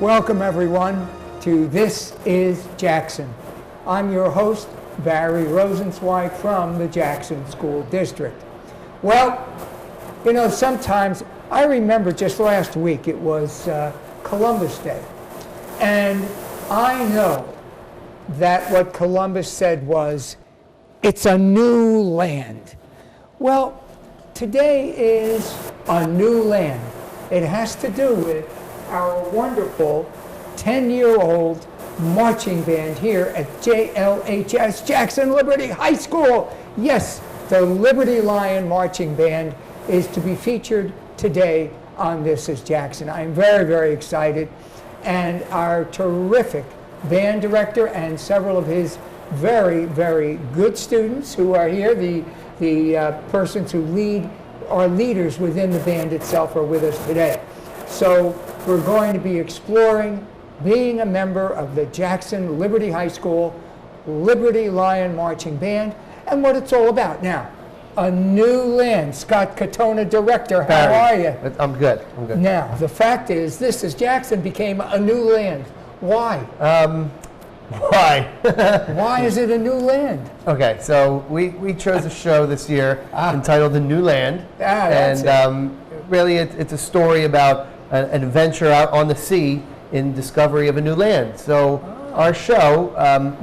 Welcome everyone to This is Jackson. I'm your host, Barry Rosenzweig from the Jackson School District. Well, you know, sometimes, I remember just last week it was Columbus Day, and I know that what Columbus said was, it's a new land. Well, today is a new land. It has to do with our wonderful 10-year-old marching band here at JLHS, Jackson Liberty High School. Yes, the Liberty Lion Marching Band is to be featured today on This is Jackson. I'm very, very excited. And our terrific band director and several of his very, very good students who are here, the persons who are leaders within the band itself are with us today. So we're going to be exploring being a member of the Jackson Liberty High School Liberty Lion Marching Band and what it's all about. Now, a new land. Scott Katona, director, how Barry, are you? I'm good. Now, the fact is, This is Jackson became a new land. Why? Why? Why is it a new land? Okay, so we chose a show this year entitled The New Land. That's and really it's a story about an adventure out on the sea in discovery of a new land. So our show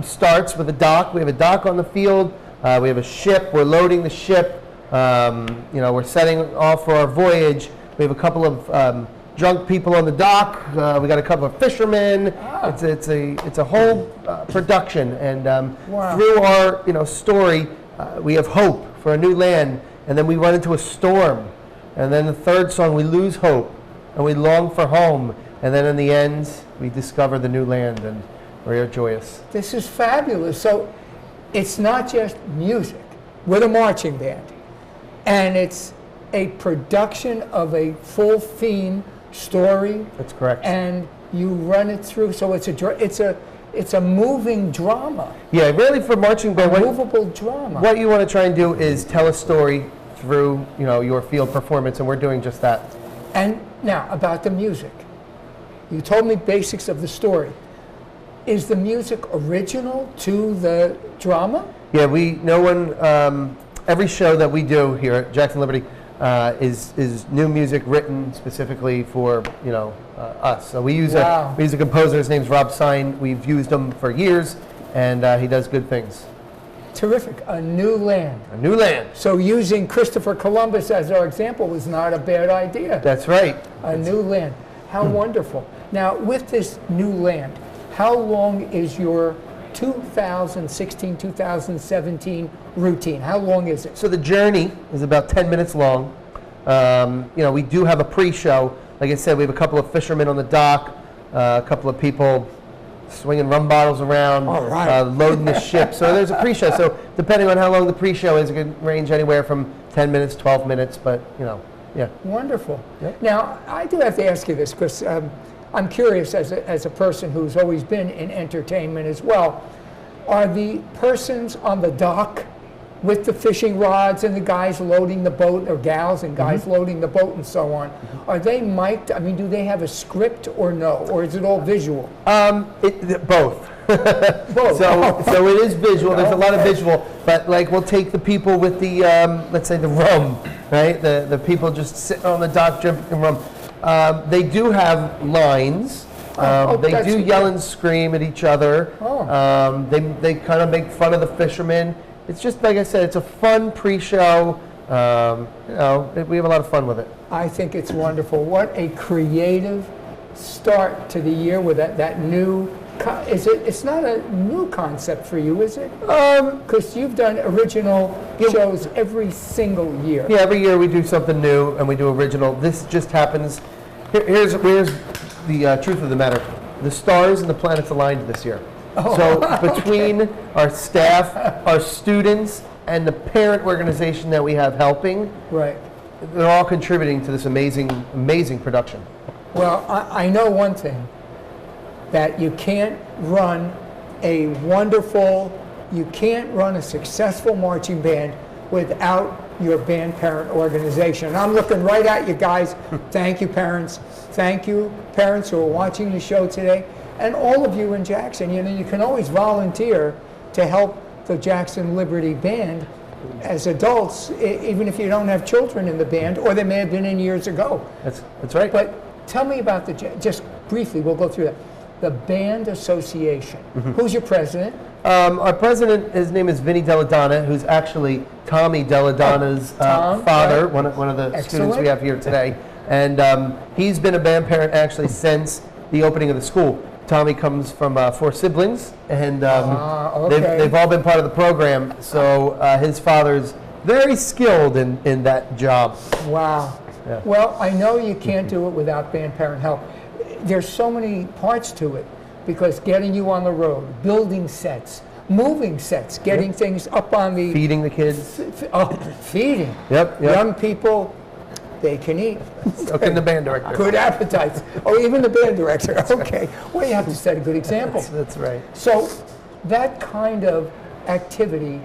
starts with a dock. We have a dock on the field. We have a ship. We're loading the ship. We're setting off for our voyage. We have a couple of drunk people on the dock. We got a couple of fishermen. It's a whole production. And Wow. through our story, we have hope for a new land. And then we run into a storm. And then the third song, we lose hope. And we long for home. And then in the end, we discover the new land, and we're joyous. This is fabulous. So it's not just music with a marching band, and it's a production of a full theme story. That's correct. And you run it through, so it's a moving drama. Yeah, really for marching band, Movable drama. what you want to try and do is tell a story through your field performance, and we're doing just that. And now about the music. You told me basics of the story. Is the music original to the drama? Yeah, every show that we do here at Jackson Liberty is new music written specifically for us. So we use Wow. a composer. His name's Rob Sine. We've used him for years, and he does good things. Terrific. A new land. A new land. So using Christopher Columbus as our example was not a bad idea. That's right. A new land. How wonderful. Now, with this new land, how long is your 2016-2017 routine? How long is it? So the journey is about 10 minutes long. We do have a pre-show. Like I said, we have a couple of fishermen on the dock, a couple of people swinging rum bottles around, All right. loading the ship. So there's a pre-show. So depending on how long the pre-show is, it can range anywhere from 10 minutes, 12 minutes, but yeah. Wonderful. Yep. Now, I do have to ask you this because I'm curious as a person who's always been in entertainment as well. Are the persons on the dock with the fishing rods and the guys loading the boat, or gals and guys loading the boat and so on, are they mic'd? I mean, do they have a script or no? Or is it all visual? Both. Both. So it is visual. There's a lot of visual, but like we'll take the people with the let's say the rum, right? The people just sitting on the dock drinking rum. They do have lines. They do yell and scream at each other. They kind of make fun of the fishermen. It's just like I said. It's a fun pre-show. We have a lot of fun with it. I think it's wonderful. What a creative start to the year with that new. It's not a new concept for you, is it? Because you've done original shows every single year. Yeah, every year we do something new and we do original. This just happens. Here's the truth of the matter. The stars and the planets aligned this year. So between our staff, our students, and the parent organization that we have helping, Right. they're all contributing to this amazing, amazing production. Well, I know one thing, that you can't run a successful marching band without your band parent organization. And I'm looking right at you guys. Thank you, parents. Thank you, parents who are watching the show today. And all of you in Jackson, you know, you can always volunteer to help the Jackson Liberty Band as adults, even if you don't have children in the band, or they may have been in years ago. That's right. But tell me about just briefly, we'll go through that. The Band Association. Who's your president? Our president, his name is Vinny Deladonna, who's actually Tommy Deladonna's father, right. one of the Excellent. students we have here today. And he's been a band parent actually since the opening of the school. Tommy comes from 4 siblings, and okay. they've all been part of the program. So his father's very skilled in that job. Wow. Yeah. Well, I know you can't do it without band parent help. There's so many parts to it, because getting you on the road, building sets, moving sets, getting things up on the... Feeding the kids. Feeding. Yep. Young people, they can eat. So can the band director. Good appetites. Oh, even the band director. Okay. Well, you have to set a good example. That's right. So that kind of activity,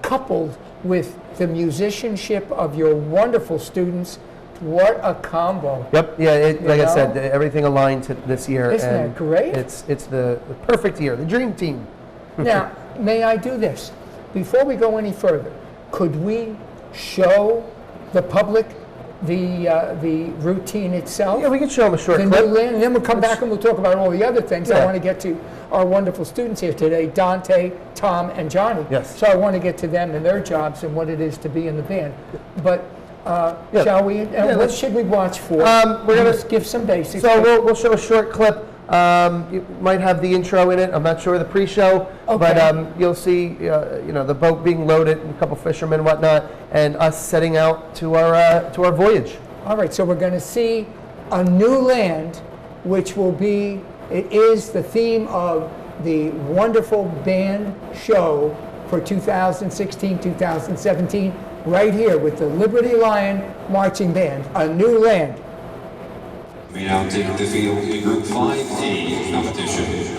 coupled with the musicianship of your wonderful students, what a combo. Yep. Yeah. Like I said, know? everything aligned to this year. Isn't and that great? It's the perfect year, the dream team. Now, may I do this? Before we go any further, could we show the public the routine itself? Yeah, we can show them a short The clip. new land, and then we'll come back and we'll talk about all the other things. I Yeah. want to get to our wonderful students here today, Dante, Tom, and Johnny. Yes. So I want to get to them and their jobs and what it is to be in the band. But Yeah. shall we? And Yeah, what let's- should we watch for? We're gonna Just give some basics. So we'll show a short clip. You might have the intro in it. I'm not sure the pre-show, Okay. but you'll see, the boat being loaded, and a couple fishermen, and whatnot, and us setting out to our voyage. All right, so we're going to see a new land, which will be, it is the theme of the wonderful band show for 2016-2017, right here with the Liberty Lion Marching Band, a new land. We now take the field in Group 5A competition.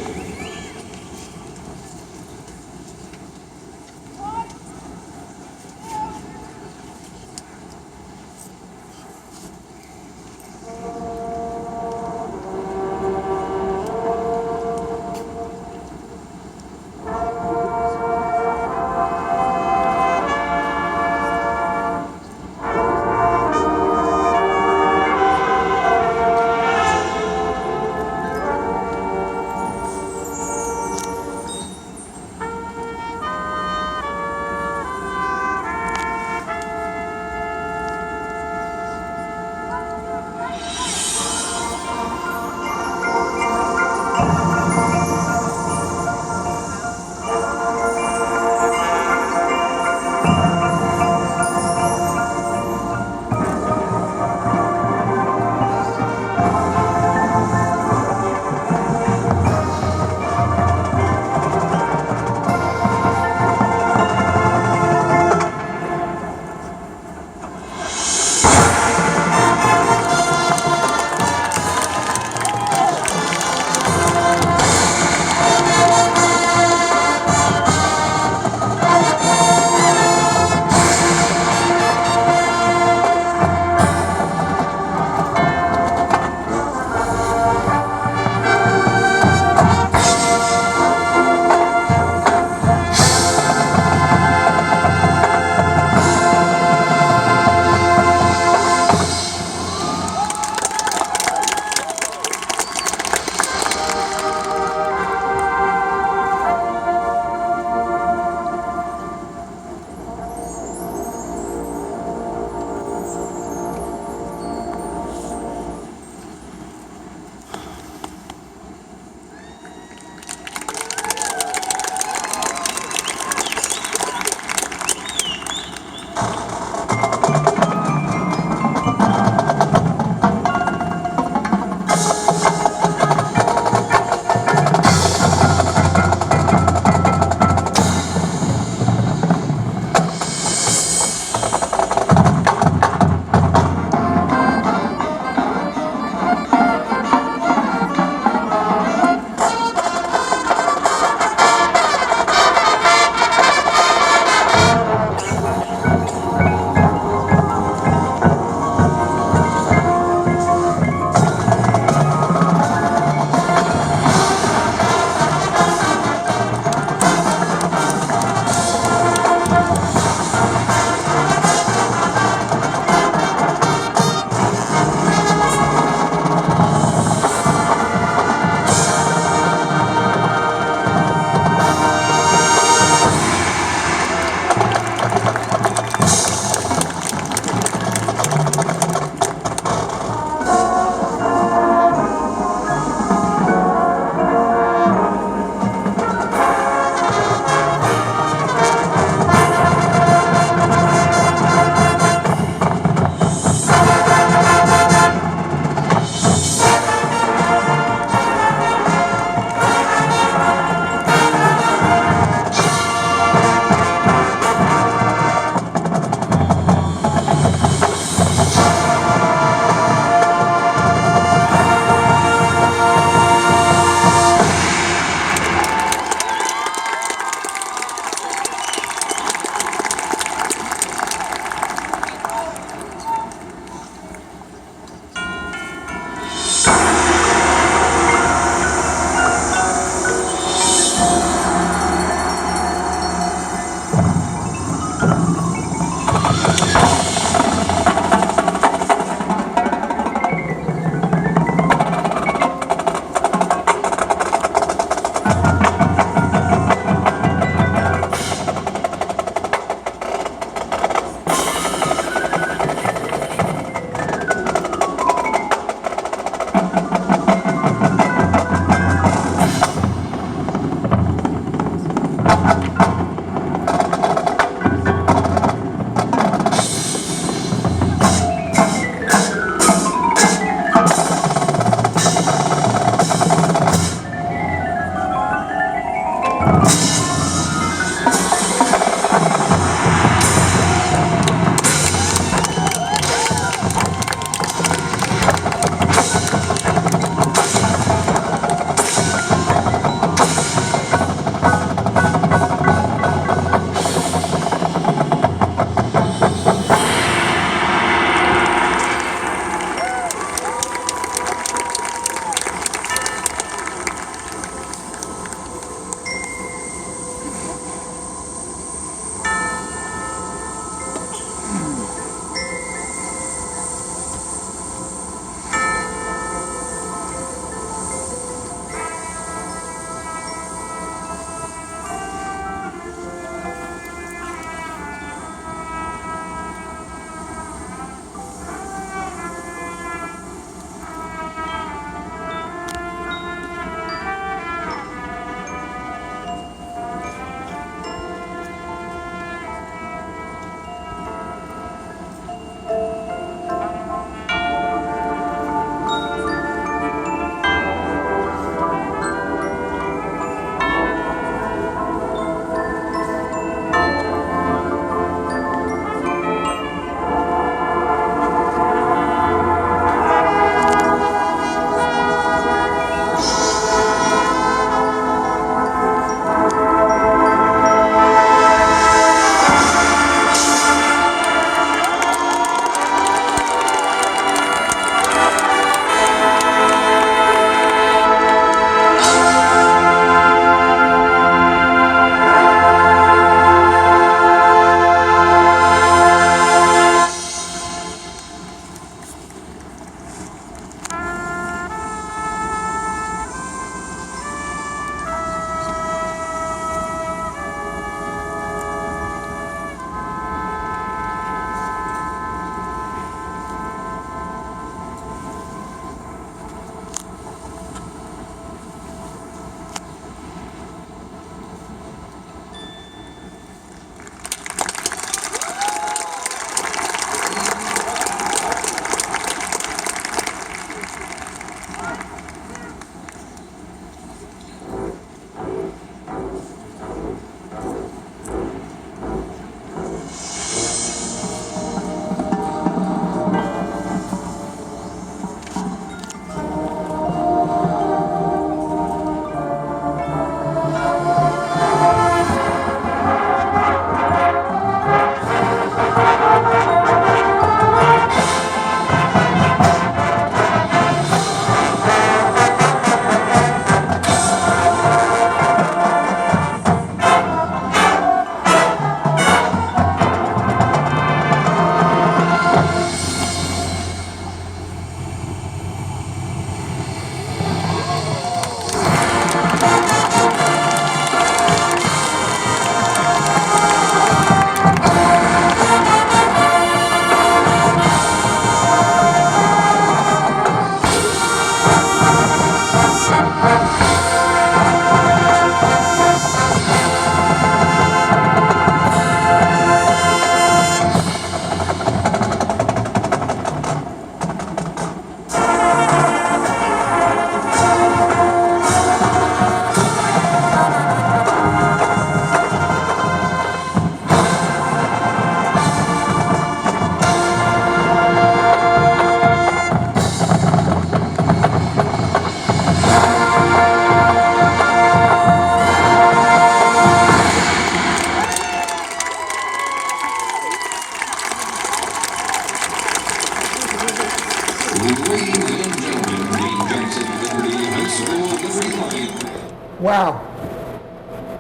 Ladies and gentlemen, the Jackson Liberty High School Liberty Flag. Wow.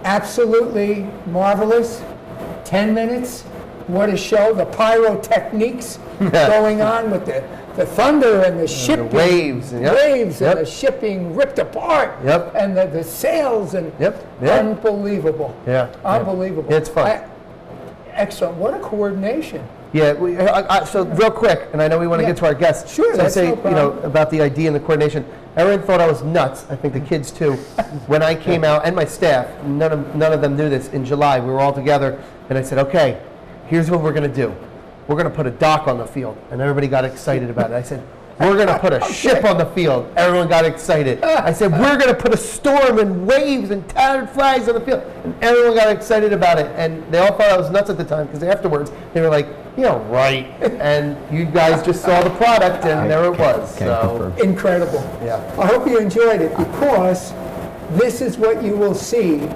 Absolutely marvelous. 10 minutes. What a show. The pyrotechniques going on with the thunder and the shipping. The waves. Yep. Waves Yep. and the shipping ripped apart. Yep. And the sails and Yep. Yep. unbelievable. Yeah. Unbelievable. Yeah, it's fun. Excellent. What a coordination. Yeah, so real quick, and I know we want to Yeah. get to our guests. Sure, so that's say, no problem. about the idea and the coordination. Everyone thought I was nuts. I think the kids too. When I came out, and my staff, none of them knew this. In July, we were all together, and I said, "Okay, here's what we're going to do. We're going to put a dock on the field," and everybody got excited about it. I said, "We're going to put a ship on the field." Everyone got excited. I said, "We're going to put a storm and waves and tattered flags on the field," and everyone got excited about it. And they all thought I was nuts at the time because afterwards they were like, right. And you guys just saw the product, and there it was. So, Incredible. yeah. I hope you enjoyed it, because this is what you will see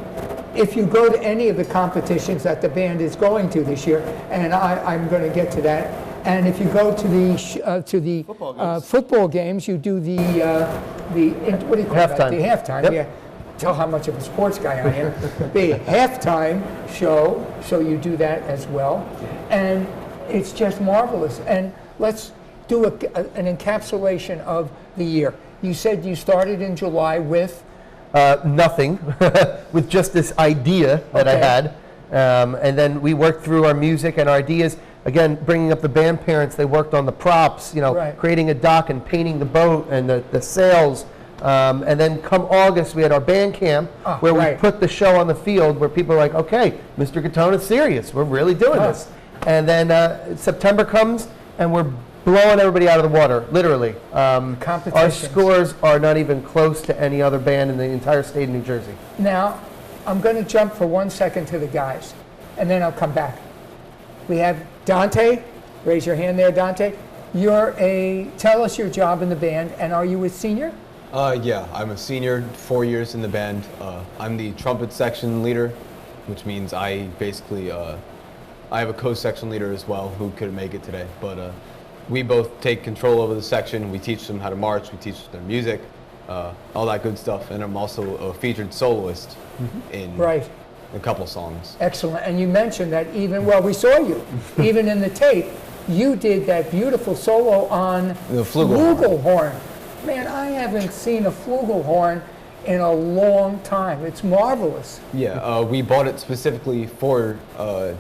if you go to any of the competitions that the band is going to this year, and I'm going to get to that. And if you go to the football games, you do the what do you call that? Halftime. The halftime. Yep. Yeah. Tell how much of a sports guy I am. The halftime show, so you do that as well, and it's just marvelous. And let's do an encapsulation of the year. You said you started in July with nothing, with just this idea that I Okay. had. And then we worked through our music and our ideas. Again, bringing up the band parents, they worked on the props, Right. creating a dock and painting the boat and the sails. And then come August, we had our band camp where we right. put the show on the field where people are like, okay, Mr. Gatona's serious. We're really doing this. And then September comes and we're blowing everybody out of the water, literally. Our Competitions. scores are not even close to any other band in the entire state of New Jersey. Now, I'm going to jump for 1 second to the guys, and then I'll come back. We have Dante. Raise your hand there, Dante. Tell us your job in the band, and are you a senior? Yeah, I'm a senior, 4 years in the band. I'm the trumpet section leader, which means I basically, I have a co-section leader as well who couldn't make it today, but we both take control over the section. We teach them how to march, we teach them music, all that good stuff, and I'm also a featured soloist in Right. a couple songs. Excellent. And you mentioned that we saw you, even in the tape, you did that beautiful solo on The flugelhorn. flugelhorn. Man, I haven't seen a flugelhorn in a long time. It's marvelous. Yeah, we bought it specifically for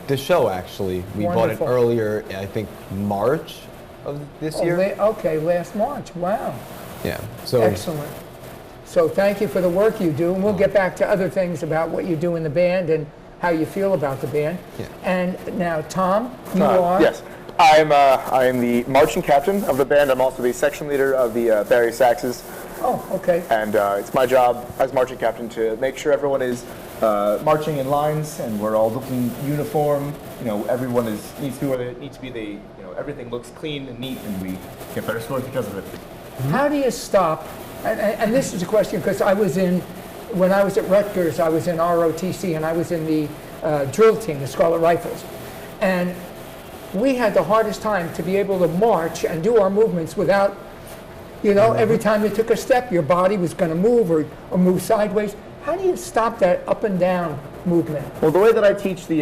this show, actually. We Wonderful. bought it earlier, I think March of this year. Last March. Wow. Yeah, so Excellent. So thank you for the work you do, and we'll get back to other things about what you do in the band and how you feel about the band. Yeah. And now, Tom, you are? Yes. I am the marching captain of the band. I'm also the section leader of the Barry Saxes. Oh, okay. And it's my job as marching captain to make sure everyone is marching in lines and we're all looking uniform. Everyone needs to be where they need to be. Everything looks clean and neat, and we get better scores because of it. How do you stop? And this is a question because when I was at Rutgers, I was in ROTC, and I was in the drill team, the Scarlet Rifles. And we had the hardest time to be able to march and do our movements without, every time you took a step, your body was going to move or move sideways. How do you stop that up and down movement? Well, the way that I teach the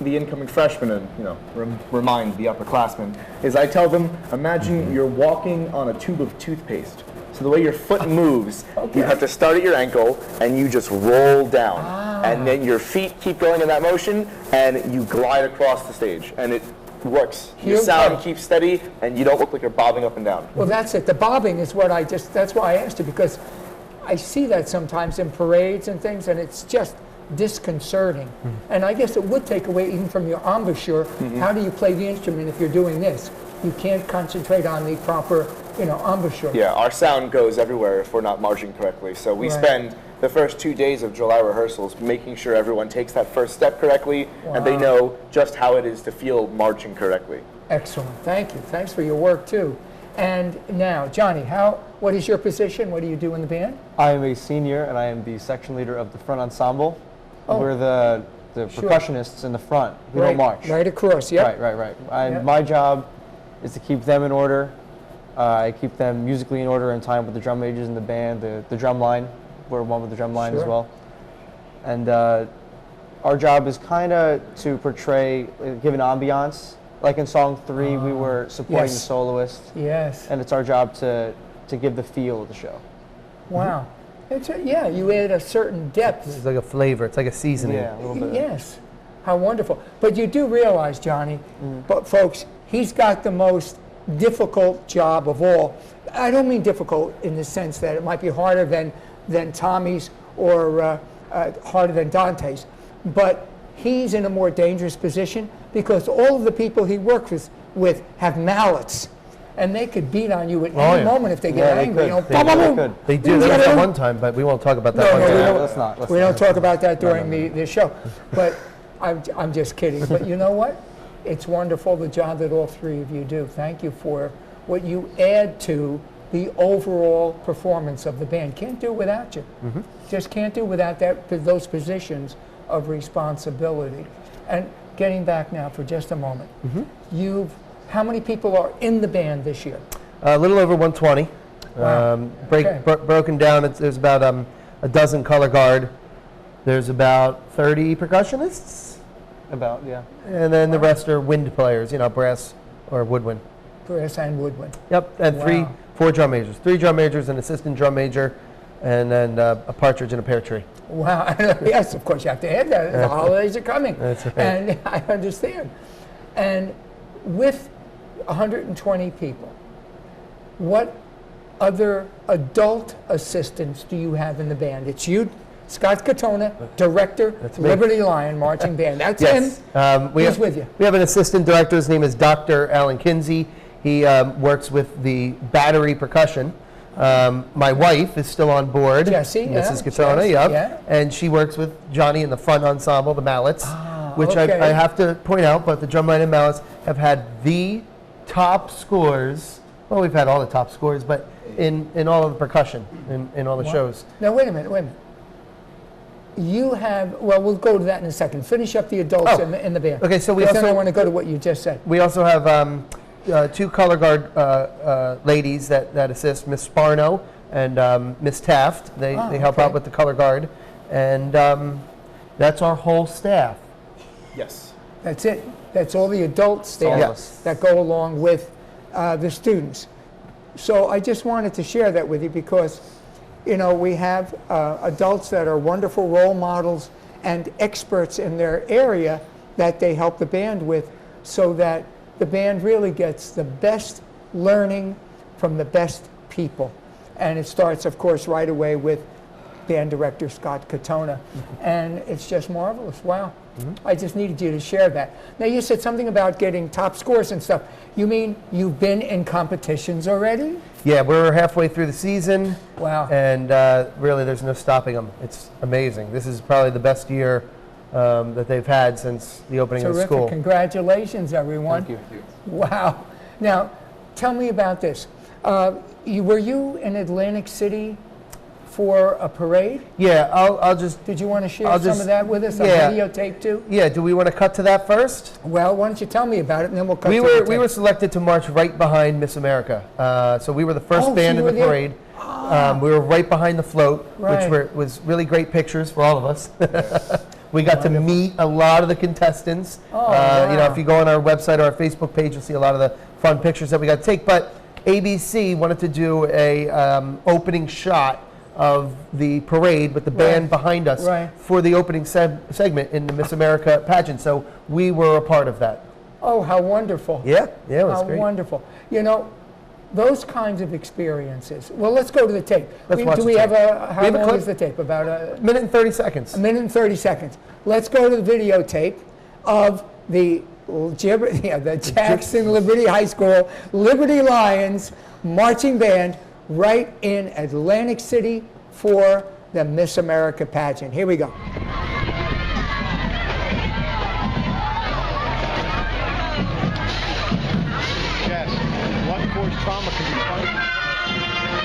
incoming freshmen and remind the upperclassmen is I tell them, imagine you're walking on a tube of toothpaste. So the way your foot moves, you have to start at your ankle and you just roll down, and then your feet keep going in that motion, and you glide across the stage, and it works. Your sound keeps steady, and you don't look like you're bobbing up and down. Well, that's it. The bobbing is that's why I asked you, because I see that sometimes in parades and things, and it's just disconcerting. And I guess it would take away even from your embouchure. How do you play the instrument if you're doing this? You can't concentrate on the proper, embouchure. Yeah, our sound goes everywhere if we're not marching correctly. So we Right. spend the first 2 days of July rehearsals making sure everyone takes that first step correctly, and they know just how it is to feel marching correctly. Excellent. Thank you. Thanks for your work, too. And now, Johnny, what is your position? What do you do in the band? I am a senior, and I am the section leader of the front ensemble. Oh. We're the Sure. percussionists in the front. We don't march. Right across, yeah. Right. And Yep. my job is to keep them in order, I keep them musically in order in time with the drum majors in the band, the drum line. We're one with the drum line as Sure. well. And our job is kind of to portray, give an ambiance. Like in song 3, we were supporting the Yes. soloist, Yes. and it's our job to give the feel of the show. Wow. Yeah, you add a certain depth. It's like a flavor. It's like a seasoning. Yeah, a little bit. Yes. How wonderful. But you do realize, Johnny, but folks, he's got the most difficult job of all. I don't mean difficult in the sense that it might be harder than Tommy's or harder than Dante's, but he's in a more dangerous position because all of the people he works with have mallets. And they could beat on you at any yeah. moment if they get Yeah, they angry. could. You know, They boom, boom, really boom. could. They do. There was that one time, but we won't talk about that No, one no, time. we don't. Let's not. We don't talk about that during the show. But I'm just kidding. But you know what? It's wonderful the job that all three of you do. Thank you for what you add to the overall performance of the band. Can't do without you. Just can't do without those positions of responsibility. And getting back now for just a moment, how many people are in the band this year? A little over 120. Wow. Okay. Broken down, there's about a dozen color guard. There's about 30 percussionists, About, yeah. and then the rest are wind players, brass or woodwind. Brass and woodwind. Yep, and Wow. 4 drum majors. 3 drum majors, an assistant drum major, and then a partridge in a pear tree. Wow. Yes, of course you have to add that. The holidays are coming. That's right. And I understand. And with 120 people, what other adult assistants do you have in the band? It's you, Scott Katona, director, me. Liberty Lion Marching Band. That's Yes. him. We He's have, with you. We have an assistant director. His name is Dr. Alan Kinsey. He works with the battery percussion. My wife is still on board. Jessie, yeah, Mrs. Katona, Jess, yep. yeah. And she works with Johnny in the front ensemble, the Mallets, which okay. I have to point out, but the Drumline and Mallets have had the top scores. Well, we've had all the top scores, but in all of the percussion, in all the shows. Now, wait a minute. You have, well, we'll go to that in a second. Finish up the adults Oh. in the band. Okay, so we Because then I also- want to go to what you just said. We also have 2 color guard ladies that assist, Miss Sparno and Miss Taft. They help okay. out with the color guard, and that's our whole staff. Yes. That's it. That's all the adult all of staff us. that go along with the students. So I just wanted to share that with you because, we have adults that are wonderful role models and experts in their area that they help the band with so that the band really gets the best learning from the best people. And it starts, of course, right away with band director Scott Katona. And it's just marvelous. Wow. I just needed you to share that. Now, you said something about getting top scores and stuff. You mean you've been in competitions already? Yeah, we're halfway through the season, Wow. and really there's no stopping them. It's amazing. This is probably the best year that they've had since the opening of the Terrific. school. Congratulations, everyone. Thank you. Wow. Now, tell me about this. Were you in Atlantic City for a parade? Yeah, I'll just. Did you want to share I'll some just- of that with us on yeah. videotape too? Yeah, do we want to cut to that first? Well, why don't you tell me about it and then we'll cut We to were the we tape. were selected to march right behind Miss America. So we were the first Oh, so band you in the were there? parade. We were right behind the float, Right. which was really great pictures for all of us. We got to meet a lot of the contestants. Oh, If wow. you go on our website or our Facebook page, you'll see a lot of the fun pictures that we got to take. But ABC wanted to do a opening shot of the parade with the band behind us Right. for the opening segment in the Miss America pageant. So we were a part of that. Oh, how wonderful. Yeah, it was How great. wonderful. Those kinds of experiences. Well, let's go to the tape. Let's watch Do the we tape. have how We have a long clip. is the tape? About a Minute and 30 seconds. minute and 30 seconds. Let's go to the videotape of the Jackson Liberty High School Liberty Lions marching band right in Atlantic City for the Miss America pageant. Here we go. Yes. Blunt force trauma can be quite.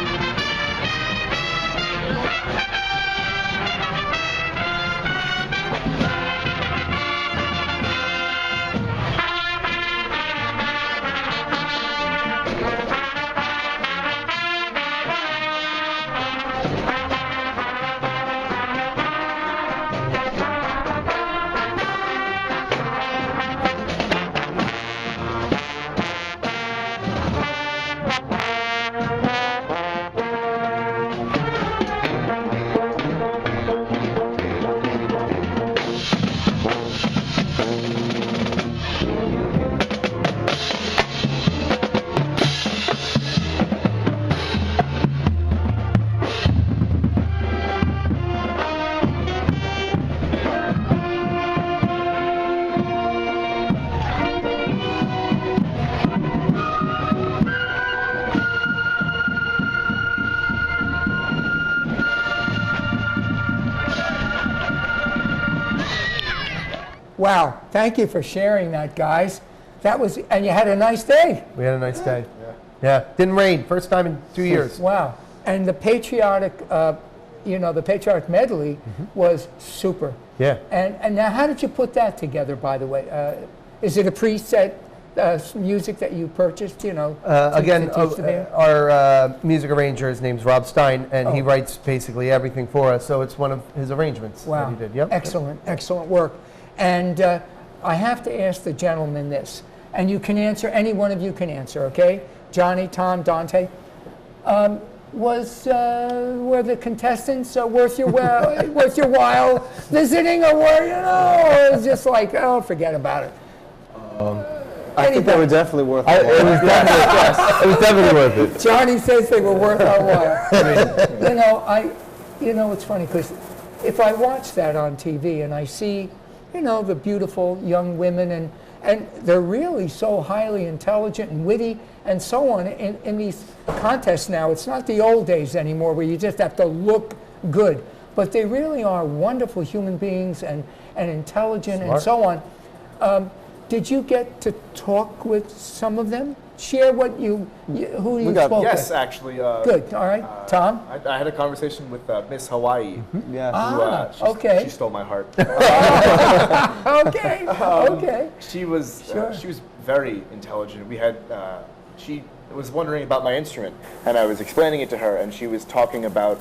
Wow, thank you for sharing that, guys. That was, and you had a nice day. We had a nice day. Yeah. Didn't rain. First time in 2 years. Wow. And the patriotic, the patriotic medley was super. Yeah. And now, how did you put that together, by the way? Is it a preset music that you purchased, Again, to teach the band? our music arranger, his name's Rob Stein, and he Oh. writes basically everything for us. So it's one of his arrangements Wow. that he did. Yep. Excellent work. And I have to ask the gentleman this, and you can answer, any one of you can answer, okay? Johnny, Tom, Dante. Were the contestants worth your while visiting, or or it was just like, oh, forget about it? I think they were definitely worth it. It was definitely worth it. Johnny says they were worth our while. It's funny because if I watch that on TV and I see, the beautiful young women and they're really so highly intelligent and witty and so on in these contests now. It's not the old days anymore where you just have to look good, but they really are wonderful human beings and intelligent and so on. Did you get to talk with some of them? Share what who you spoke with. Yes, actually. Good. All right, Tom. I had a conversation with Miss Hawaii. Yeah. Okay. She stole my heart. Okay. Okay. She was Sure. she was very intelligent. We had she was wondering about my instrument, and I was explaining it to her, and she was talking about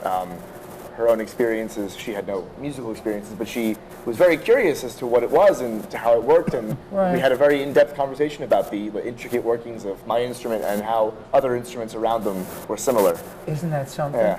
her own experiences. She had no musical experiences, but she was very curious as to what it was and to how it worked, and Right. we had a very in-depth conversation about the intricate workings of my instrument and how other instruments around them were similar. Isn't that something? Yeah.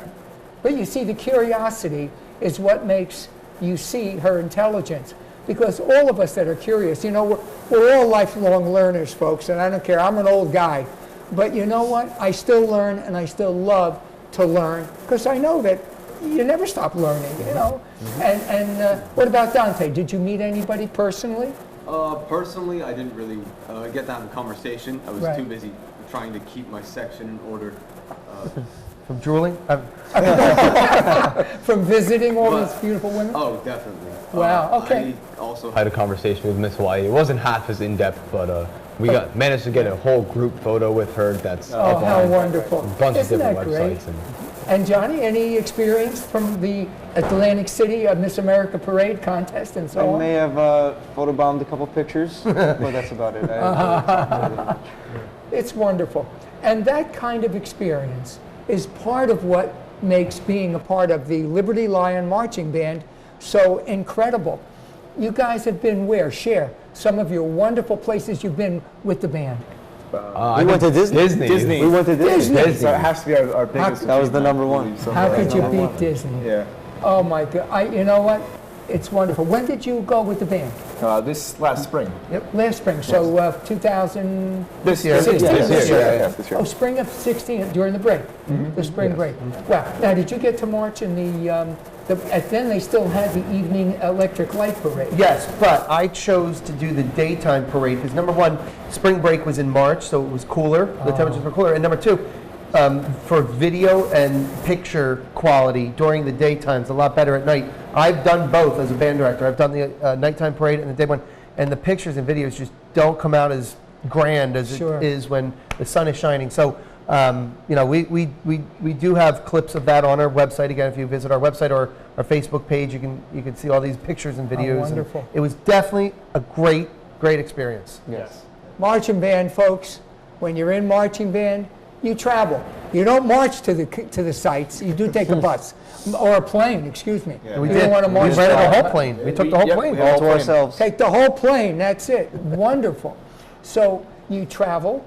But you see, the curiosity is what makes you see her intelligence. Because all of us that are curious, we're all lifelong learners, folks, and I don't care. I'm an old guy. But you know what? I still learn, and I still love to learn, because I know that you never stop learning, And what about Dante? Did you meet anybody personally? Personally, I didn't really get to have a conversation. I was Right. too busy trying to keep my section in order. From drooling? From visiting all these beautiful women? Oh, definitely. Wow, okay. I also had a conversation with Miss Hawaii. It wasn't half as in-depth, but we managed to get a whole group photo with her that's Oh, up how on wonderful. a bunch Isn't of different that great? websites. And Johnny, any experience from the Atlantic City Miss America Parade contest and so I on? may have photobombed a couple pictures, but that's about it. It's wonderful. And that kind of experience is part of what makes being a part of the Liberty Lion Marching Band so incredible. You guys have been where? Share some of your wonderful places you've been with the band. We went to Disney. Disney. We went to Disney. So it has to be our biggest. That was the number achievement, one. so How far. could you beat Disney? Yeah. Oh my God! You know what? It's wonderful. When did you go with the band? This last spring. Last spring. So 2000. This year. This year. This year. Yeah, this year. Oh, spring of 16 during the break, the spring break. Wow. Now, did you get to march in then they still had the evening electric light parade? Yes, but I chose to do the daytime parade because number one, spring break was in March, so it was cooler. The temperatures were cooler, and number two, for video and picture quality during the daytime, it's a lot better at night. I've done both as a band director. I've done the nighttime parade and the day one, and the pictures and videos just don't come out as grand as Sure. it is when the sun is shining. So, we do have clips of that on our website. Again, if you visit our website or our Facebook page, you can see all these pictures and videos. and wonderful. it was definitely a great experience. Yes. Marching band, folks. When you're in marching band, you travel. You don't march to the sites. You do take a bus or a plane. Excuse me. Yeah. We you did. don't want to We march. rented to a whole plane. We took the whole Yep, plane. we All had to plane. ourselves. Take the whole plane. That's it. Wonderful. So you travel.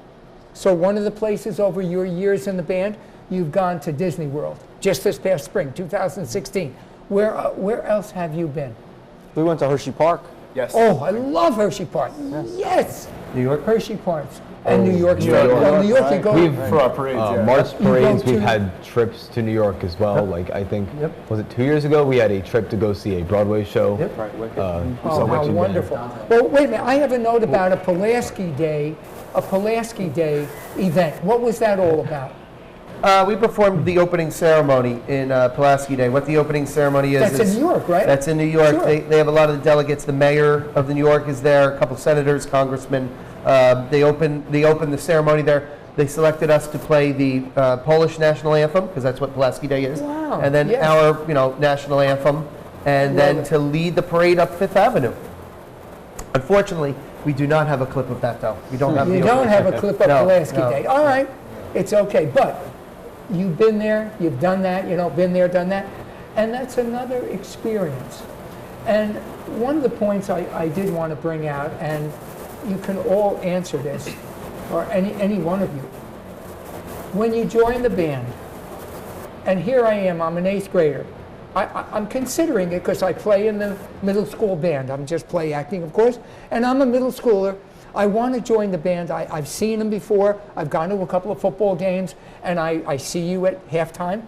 So one of the places over your years in the band, you've gone to Disney World just this past spring, 2016. Where else have you been? We went to Hershey Park. Yes. Oh, I love Hershey Park. Yes. New York. Hershey Parks. And New York. New York. Well, New York, you Right. go. For our parades, yeah. March You go parades, to- we've had trips to New York as well. Like I think, Yep. was it 2 years ago? We had a trip to go see a Broadway show. Yep. Right, Wicked. We Oh, saw how Witching Band. wonderful. Well, wait a minute. I have a note about a Pulaski Day event. What was that all about? We performed the opening ceremony in Pulaski Day. What the opening ceremony is... That's in New York, right? That's in New York. Sure. They have a lot of the delegates. The mayor of New York is there, a couple senators, congressmen. They opened the ceremony there. They selected us to play the Polish national anthem, because that's what Pulaski Day is. Wow, And then yes. our national anthem, and then it. to lead the parade up Fifth Avenue. Unfortunately, we do not have a clip of that, though. We don't have the You don't opening. have a clip of No, Pulaski no. Day. All right, it's okay. But you've been there, you've done that, been there, done that. And that's another experience. And one of the points I did want to bring out, and you can all answer this, or any one of you. When you join the band, and here I am, I'm an 8th grader. I'm considering it because I play in the middle school band. I'm just play acting, of course, and I'm a middle schooler. I want to join the band. I've seen them before. I've gone to a couple of football games, and I see you at halftime.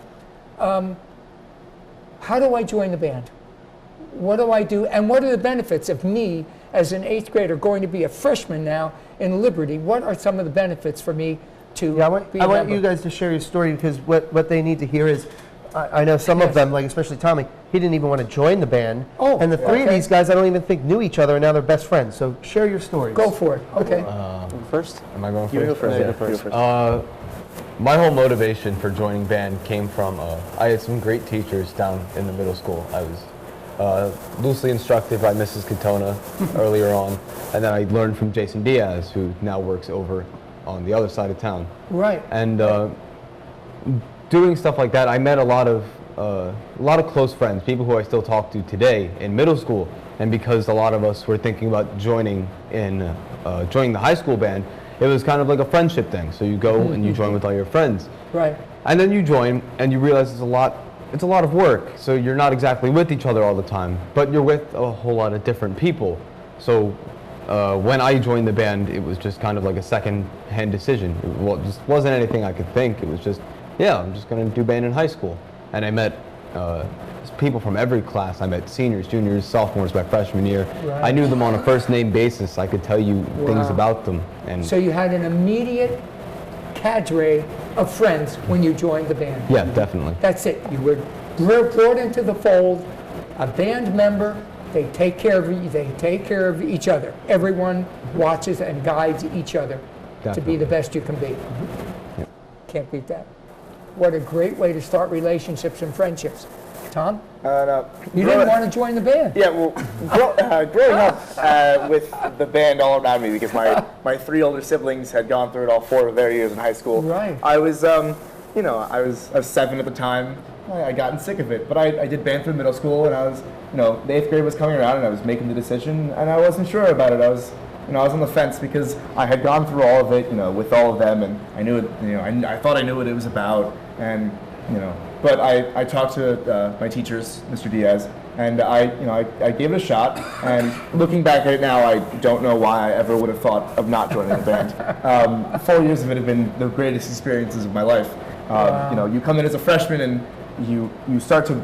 How do I join the band? What do I do? And what are the benefits of me as an 8th grader going to be a freshman now in Liberty? What are some of the benefits for me to Yeah, be I a want member? you guys to share your story, because what they need to hear is, I know some of them, like especially Tommy, he didn't even want to join the band. Oh, and the three of okay. these guys I don't even think knew each other, and now they're best friends. So share your stories. Go for it. Okay. First? Am I going first? You go first. Yeah, Yeah, go you first. go first. My whole motivation for joining band came from, I had some great teachers down in the middle school. I was loosely instructed by Mrs. Katona earlier on, and then I learned from Jason Diaz, who now works over on the other side of town. Right. And doing stuff like that, I met a lot of close friends, people who I still talk to today in middle school. And because a lot of us were thinking about joining the high school band, it was kind of like a friendship thing. So you go and you join with all your friends. Right. And then you join and you realize it's a lot of work. So you're not exactly with each other all the time, but you're with a whole lot of different people. So when I joined the band, it was just kind of like a second-hand decision. It just wasn't anything I could think. It was just, yeah, I'm just going to do band in high school. And I met people from every class. I met seniors, juniors, sophomores my freshman year. Right. I knew them on a first-name basis. I could tell you things Wow. about them. And So you had an immediate cadre of friends when you joined the band. yeah, definitely. That's it. You were brought into the fold, a band member. They take care of you. They take care of each other. Everyone watches and guides each other to be Definitely. the best you can be. Can't beat that. What a great way to start relationships and friendships. Tom, No. you didn't want to join the band. Yeah, well, growing up with the band all around me, because my 3 older siblings had gone through it all 4 of their years in high school. Right. I was, I was 7 at the time. I'd gotten sick of it, but I did band through middle school, and I was, the 8th grade was coming around, and I was making the decision, and I wasn't sure about it. I was on the fence because I had gone through all of it, with all of them, and I knew it, I thought I knew what it was about, and, but I talked to my teachers, Mr. Diaz, and I gave it a shot, and looking back at it now, I don't know why I ever would have thought of not joining the band. 4 years of it have been the greatest experiences of my life. You come in as a freshman and you start to,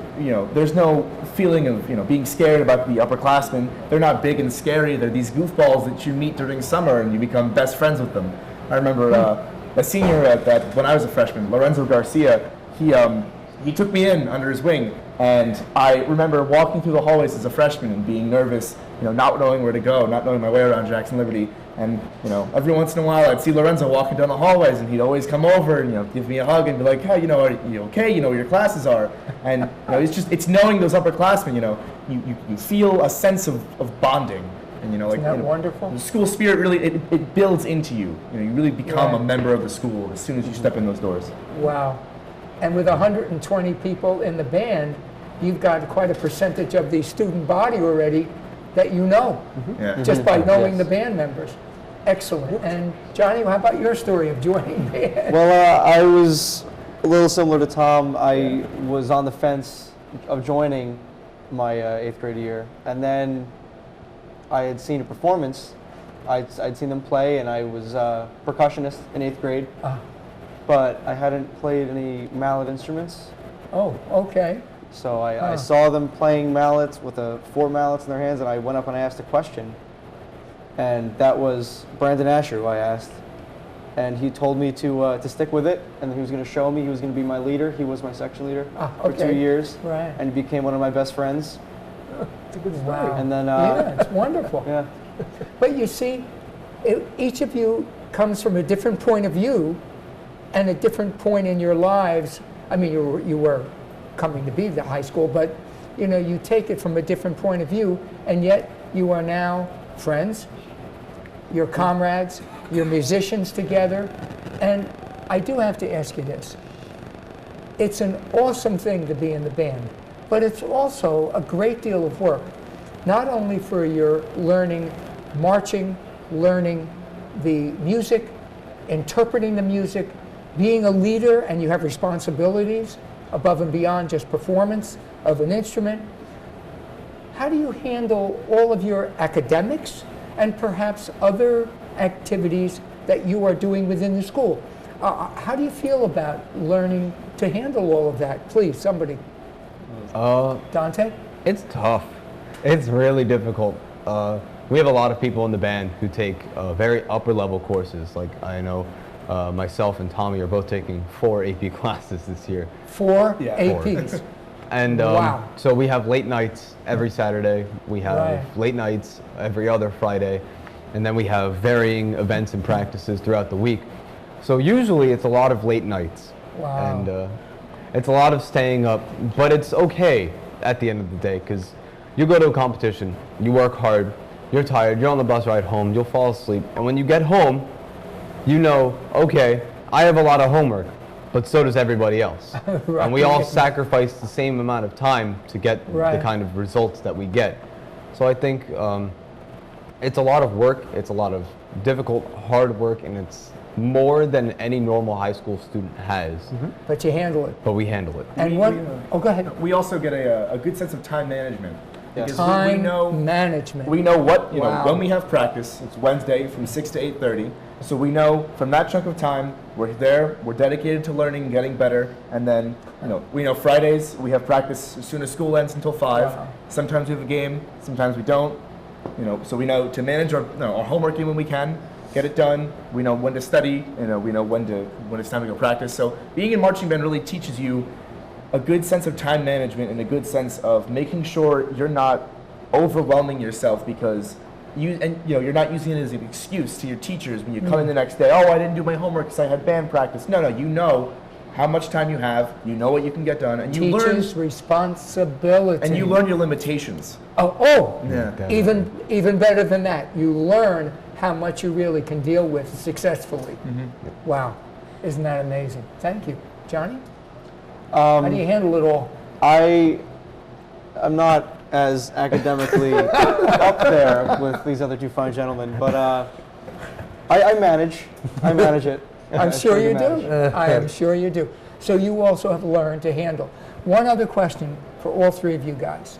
there's no feeling of, being scared about the upperclassmen. They're not big and scary. They're these goofballs that you meet during summer and you become best friends with them. I remember a senior when I was a freshman, Lorenzo Garcia, he took me in under his wing, and I remember walking through the hallways as a freshman and being nervous, not knowing where to go, not knowing my way around Jackson Liberty. And every once in a while I'd see Lorenzo walking down the hallways, and he'd always come over and give me a hug and be like, "Hey, are you okay? Where your classes are." And it's knowing those upperclassmen. You feel a sense of bonding, and Isn't that wonderful? the school spirit really it builds into you. You really become Right. a member of the school as soon as you step in those doors. Wow. And with 120 people in the band, you've got quite a percentage of the student body already that you know, Yeah. just by knowing Yes. the band members. Excellent. And Johnny, how about your story of joining band? Well, I was a little similar to Tom. I was on the fence of joining my 8th grade year, and then I had seen a performance. I'd seen them play, and I was a percussionist in 8th grade, but I hadn't played any mallet instruments. Oh, okay. So I saw them playing mallets with 4 mallets in their hands, and I went up and I asked a question. And that was Brandon Asher, who I asked. and he told me to stick with it, and he was going to show me. He was going to be my leader. He was my section leader for 2 years, Right. and he became one of my best friends. It's a good story. Wow. And then, yeah, it's wonderful. Yeah. But you see, each of you comes from a different point of view and a different point in your lives. I mean, you were coming to be the high school, but you know, you take it from a different point of view, and yet you are now friends, you're comrades, you're musicians together. And I do have to ask you this. It's an awesome thing to be in the band, but it's also a great deal of work, not only for your learning marching, learning the music, interpreting the music, being a leader, and you have responsibilities above and beyond just performance of an instrument. How do you handle all of your academics and perhaps other activities that you are doing within the school? How do you feel about learning to handle all of that? Please, somebody. Dante? It's tough. It's really difficult. We have a lot of people in the band who take very upper level courses. Like I know myself and Tommy are both taking 4 AP classes this year. 4 Yeah. APs. And Wow. so we have late nights every Saturday. We have Right. late nights every other Friday. And then we have varying events and practices throughout the week. So usually it's a lot of late nights. Wow. And it's a lot of staying up, but it's okay at the end of the day because you go to a competition, you work hard, you're tired, you're on the bus ride home, you'll fall asleep. And when you get home, you know, okay, I have a lot of homework, but so does everybody else. Right. And we all sacrifice the same amount of time to get Right. the kind of results that we get. So I think it's a lot of work, it's a lot of difficult, hard work, and it's more than any normal high school student has, But you handle it. but we handle it. And what? Oh, go ahead. We also get a good sense of time management. Yes. Because Time we know management. we know what, you Wow. know, when we have practice, it's Wednesday from 6 to 8:30. So we know from that chunk of time, we're there, we're dedicated to learning, getting better, and then, you know, we know Fridays, we have practice as soon as school ends until 5. Wow. Sometimes we have a game, sometimes we don't. You know, so we know to manage our, our homework when we can, get it done. We know when to study, you know, we know when it's time to go practice. So being in marching band really teaches you a good sense of time management and a good sense of making sure you're not overwhelming yourself because you're not using it as an excuse to your teachers when you come in the next day. Oh, I didn't do my homework because I had band practice. No, you know how much time you have. You know what you can get done, and you learn. Teacher's responsibility. And you learn your limitations. Yeah. Even better than that, you learn how much you really can deal with successfully. Wow, isn't that amazing? Thank you, Johnny. How do you handle it all? I'm not as academically up there with these other two fine gentlemen, but I manage. I manage it. I'm sure you manage. do. I am sure you do. So you also have learned to handle. One other question for all three of you guys.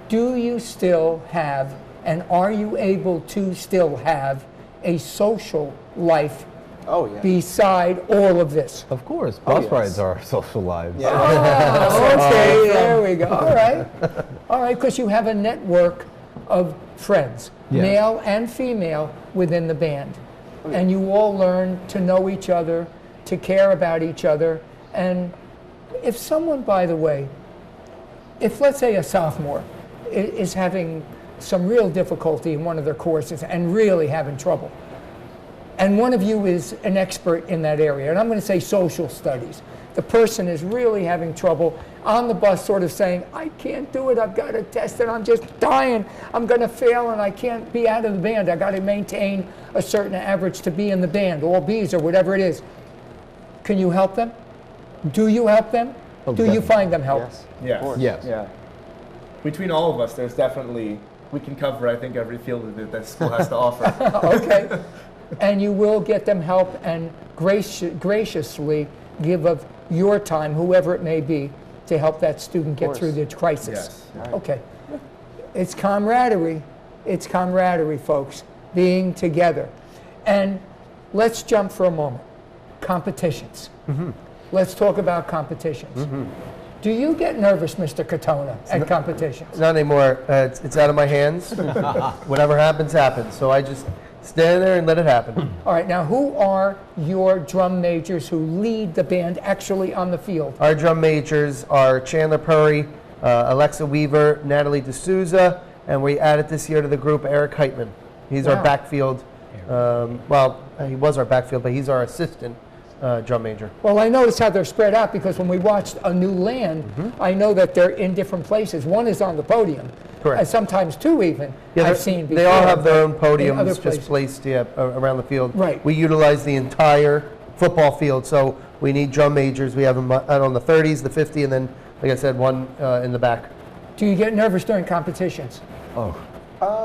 Do you still have, and are you able to still have, a social life Oh yeah. beside all of this? Of course, bus yes. rides are our social lives. Oh, okay, there we go. All right, because you have a network of friends, Yes. male and female, within the band. And you all learn to know each other, to care about each other. And if someone, by the way, if let's say a sophomore is having some real difficulty in one of their courses and really having trouble, and one of you is an expert in that area, and I'm going to say social studies. The person is really having trouble on the bus sort of saying, I can't do it, I've got to test it, I'm just dying, I'm going to fail and I can't be out of the band. I've got to maintain a certain average to be in the band, all Bs or whatever it is. Can you help them? Do you help them? Oh, Do you definitely. find them help? Yes. Yes. Of course. Yes. Yeah. Between all of us, there's definitely, we can cover, I think, every field that school has to offer. Okay. And you will get them help and graciously give of your time, whoever it may be, to help that student get course. through the crisis. Yes. Okay. It's camaraderie. It's camaraderie, folks, being together. And let's jump for a moment. Competitions. Let's talk about competitions. Do you get nervous, Mr. Katona, at competitions? Not anymore. It's out of my hands. Whatever happens, happens. So I just stand there and let it happen. All right, now who are your drum majors who lead the band actually on the field? Our drum majors are Chandler Purry, Alexa Weaver, Natalie D'Souza, and we added this year to the group Eric Heitman. He's our Wow. backfield. He was our backfield, but he's our assistant drum major. Well, I noticed how they're spread out because when we watched A New Land, I know that they're in different places. One is on the podium. Correct. And sometimes two even, I've seen before. They all have their own in other podiums just places. placed around the field. Right. We utilize the entire football field, so we need drum majors. We have them out on the 30s, the 50, and then, like I said, one in the back. Do you get nervous during competitions? Oh,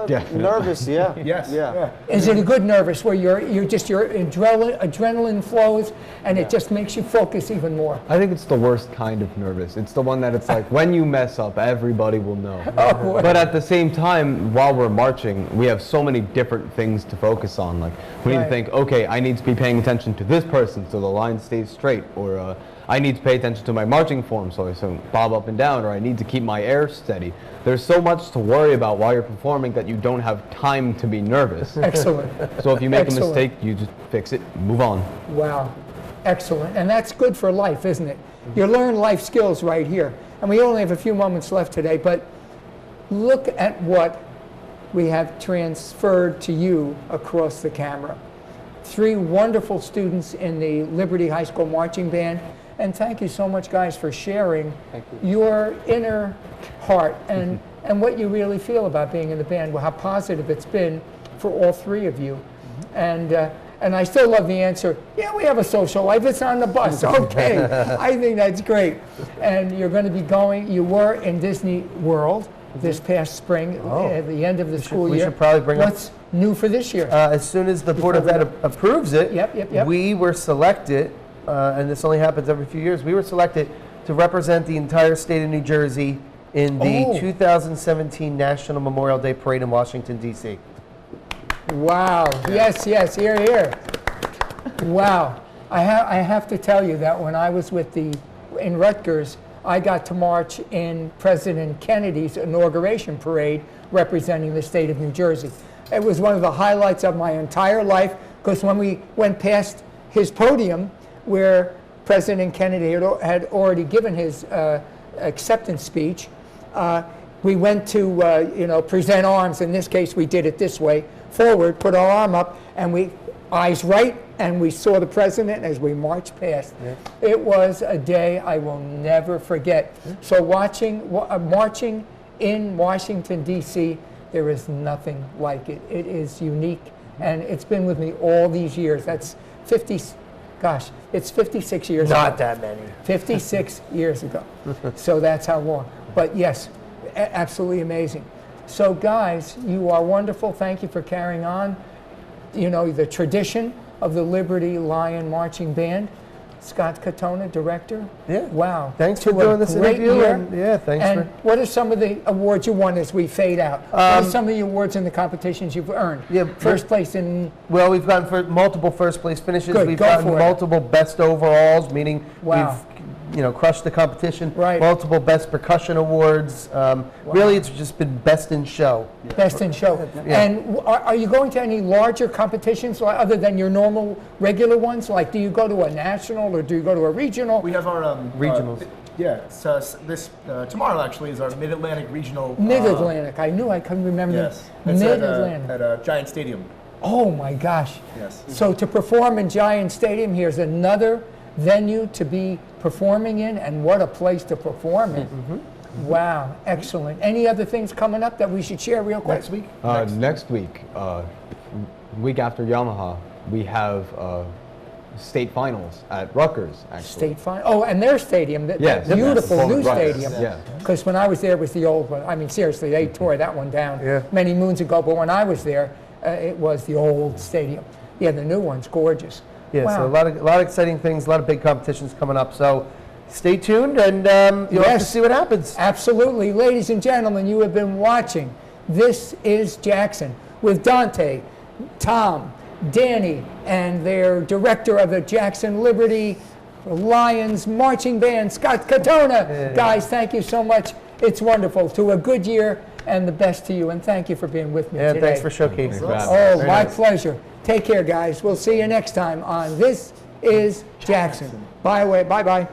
definitely. Nervous, yeah. Yes. Yeah. Is it a good nervous where your adrenaline flows and it just makes you focus even more? I think it's the worst kind of nervous. It's the one that it's like when you mess up, everybody will know. Oh, boy. But at the same time, while we're marching, we have so many different things to focus on. Like we need Right. to think, okay, I need to be paying attention to this person so the line stays straight, or I need to pay attention to my marching form so I don't bob up and down, or I need to keep my air steady. There's so much to worry about while you're performing that you don't have time to be nervous. Excellent. So if you make Excellent. a mistake, you just fix it, move on. Wow. Excellent. And that's good for life, isn't it? You learn life skills right here. And we only have a few moments left today, but look at what we have transferred to you across the camera. 3 wonderful students in the Liberty High School Marching Band. And thank you so much, guys, for sharing your inner heart and what you really feel about being in the band, how positive it's been for all 3 of you. And I still love the answer, yeah, we have a social life, it's on the bus, okay. I think that's great. And you're going to be you were in Disney World this past spring, at the end of the school we year. should probably bring up- What's new for this year? As soon as the Board of Ed approves it, Yep. we were selected, and this only happens every few years, we were selected to represent the entire state of New Jersey in the 2017 National Memorial Day Parade in Washington, D.C. Wow. Yes, here. Wow. I have to tell you that when I was in Rutgers, I got to march in President Kennedy's inauguration parade representing the state of New Jersey. It was one of the highlights of my entire life because when we went past his podium where President Kennedy had already given his acceptance speech, we went to present arms. In this case, we did it this way, forward, put our arm up, and we eyes right, and we saw the president as we marched past. It was a day I will never forget. So marching in Washington, D.C., there is nothing like it. It is unique, and it's been with me all these years. That's 56 years ago. Not that many. 56 years ago. So that's how long. But yes, absolutely amazing. So guys, you are wonderful. Thank you for carrying on, the tradition of the Liberty Lion Marching Band. Scott Katona, director. Yeah. Wow. Thanks for To a doing this great interview. year. And yeah, thanks And for. what are some of the awards you won as we fade out? What are some of the awards in the competitions you've earned? Yeah, First place in. Well, we've gotten multiple first place finishes. Good, We've go gotten for it. multiple best overalls, meaning Wow. we've crushed the competition. Right. Multiple best percussion awards. Really, it's just been best in show. Best in show. Yeah. And are you going to any larger competitions other than your normal regular ones? Like, do you go to a national or do you go to a regional? We have our Regionals. So this tomorrow actually is our Mid-Atlantic Regional. Mid-Atlantic. I knew I couldn't remember. Yes, it's Mid-Atlantic. at Giant Stadium. Oh my gosh. Yes. So to perform in Giant Stadium, here's another venue to be performing in, and what a place to perform in. Wow, excellent. Any other things coming up that we should share real quick? Next week. Next week, week after Yamaha, we have state finals at Rutgers, actually. State final. Oh, and their stadium, that Yes, beautiful yes. new Rutgers, stadium. yeah. Because when I was there, it was the old one. I mean, seriously, they tore that one down many moons ago. But when I was there, it was the old stadium. Yeah, the new one's gorgeous. Yeah, Wow. so a lot of exciting things, a lot of big competitions coming up. So stay tuned, and you'll have to Yes. see what happens. Absolutely. Ladies and gentlemen, you have been watching This is Jackson with Dante, Tom, Danny, and their director of the Jackson Liberty Lions Marching Band, Scott Katona. Guys, thank you so much. It's wonderful. To a good year and the best to you. And thank you for being with me Yeah, today. thanks for showcasing. Oh, Very my nice. pleasure. Take care, guys. We'll see you next time on This is Jackson. Bye. Bye-bye.